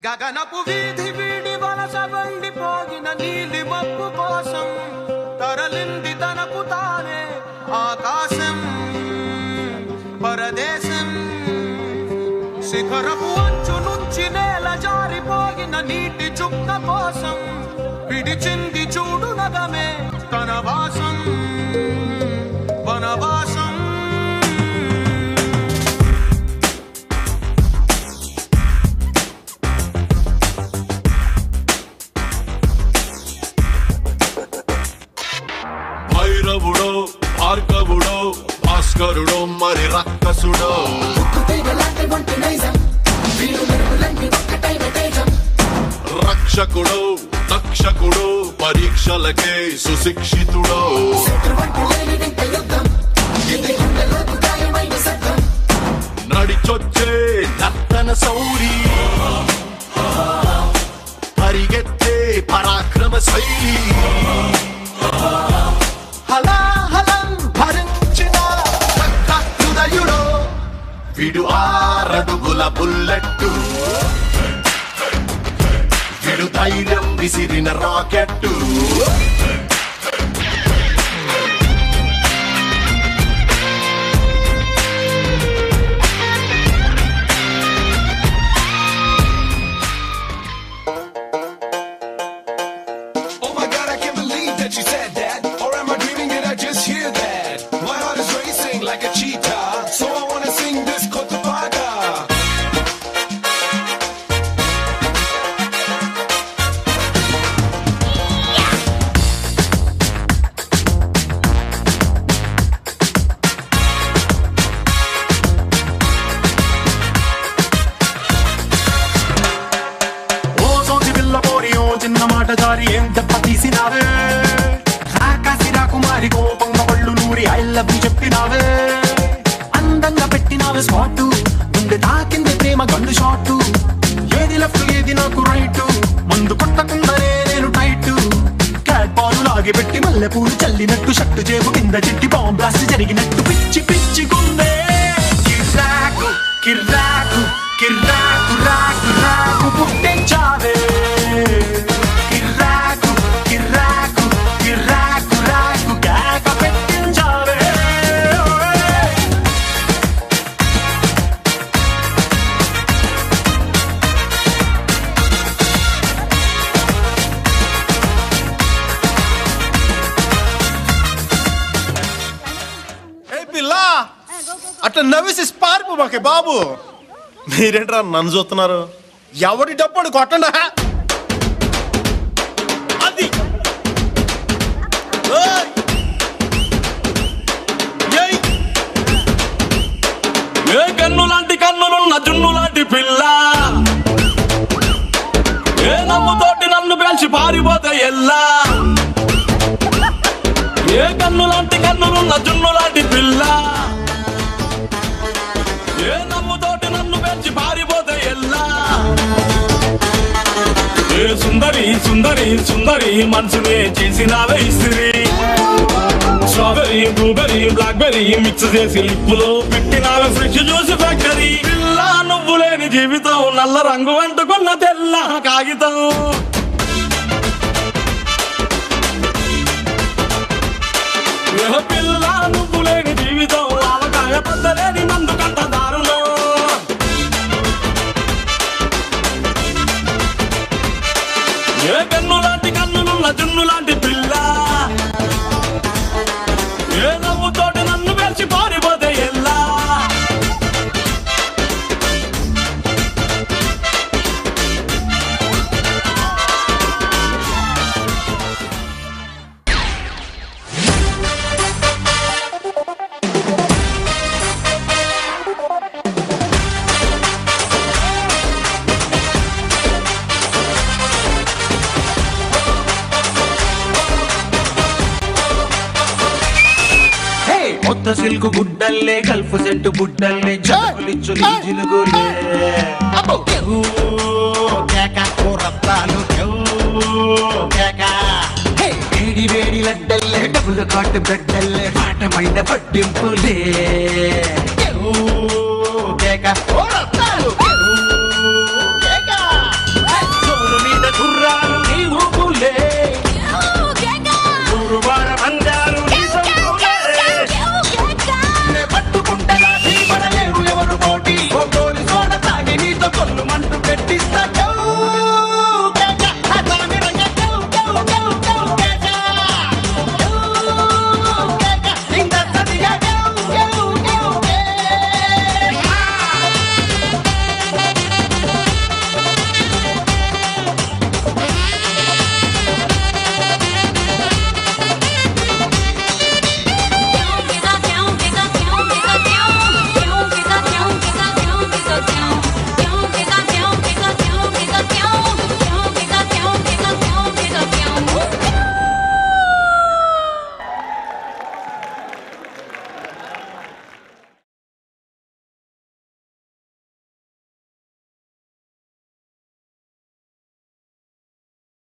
గగనపు వీధి వీడి వలస వండిపోగిన నీలి మబ్బు కోసం తరలింది తనకు తానే ఆకాశం పరదేశం శిఖరపు అంచు నుంచి నేల జారిపోగిన నీటి చుక్క కోసం విడిచింది చూడు నగమే తన వాసం వనవాసం భైరవుడో భార్గవుడో భాస్కరుడో మరి రక్కసుడో రక్షకుడో తక్షకుడో పరీక్షలకే సుశిక్షితుడో నడిచొచ్చే నర్తన సౌరి పరిగెత్తే పరాక్రమ శైలి విడు ఆరడుగుల బుల్లెట్టు విడు ధైర్యం విసిరిన రాకెట్టు చిన్న మాట జారి ఏం దెబ్బ తీసినావే రాకాసి రాకుమారి కోపంగా పళ్ళు నూరి ఐ లవ్ యు చెప్పినావే అందంగా పెట్టినావే స్పాట్ గుండె తాకింది ప్రేమ గన్ను షాట్ ఏది లెఫ్ట్ ఏది నాకు రైట్ మందు కొట్టకుండానే నేను టైట్ క్యాట్ పాలు లాగి పెట్టి మల్లె పూలు చల్లినట్టు షట్టు చేపు కింద చిట్టి బాంబ్ బ్లాస్ట్ జరిగినట్టు పిచ్చి పిచ్చి గుండె కిర్రాకు కిర్రాకు కిర్రాకు రాకు రాకు పుట్టించావే అట్లా నవ్వేసి పారిపో మాకే బాబు. మీరేంట్రా నన్ను చూస్తున్నారు? ఎవడి డప్పుడు కొట్టండా అది ఏ కన్ను లాంటి కన్నులున్న జున్ను లాంటి పిల్ల ఏ నమ్ముతోటి నన్ను పెంచి పారిపోతే ఎల్లా ఏ కన్ను లాంటి కన్నులున్న జున్ను లాంటి పిల్ల ఏ నమ్ముతోటి నన్ను పెంచి పారిపోతే ఎల్లా ఏ సుందరి సుందరి సుందరి మనసునే చేసినావే ఇస్త్రీ స్ట్రాబెరీ బ్లూబెరీ బ్లాక్బెరీ మిక్స్ చేసి లిప్పులో పెట్టినావే ఫ్రెష్ జ్యూస్ ఫ్యాక్టరీ పిల్ల నువ్వు లేని జీవితం నల్ల రంగు అంటుకున్న తెల్ల కాగితం పిల్ల నువ్వు లేని జీవితం ఆవకాయ పద్దలేని మందు కంట దారులో ఏ కన్ను లాంటి కన్నులున్న జున్ను లాంటి పిల్ల ఏ నవ్వుతోటి నన్ను పెంచి పారిపోతే ఎల్లా కొత్త సిల్కు గుడ్డల్లే గల్ఫ్ సెంటు బుడ్డల్లే జలుబులిచ్చు జిలుగులే వేడి వేడి లడ్డల్లే డబుల్ కాటు బ్రెడ్డల్లే పాటమైన పట్టింపులే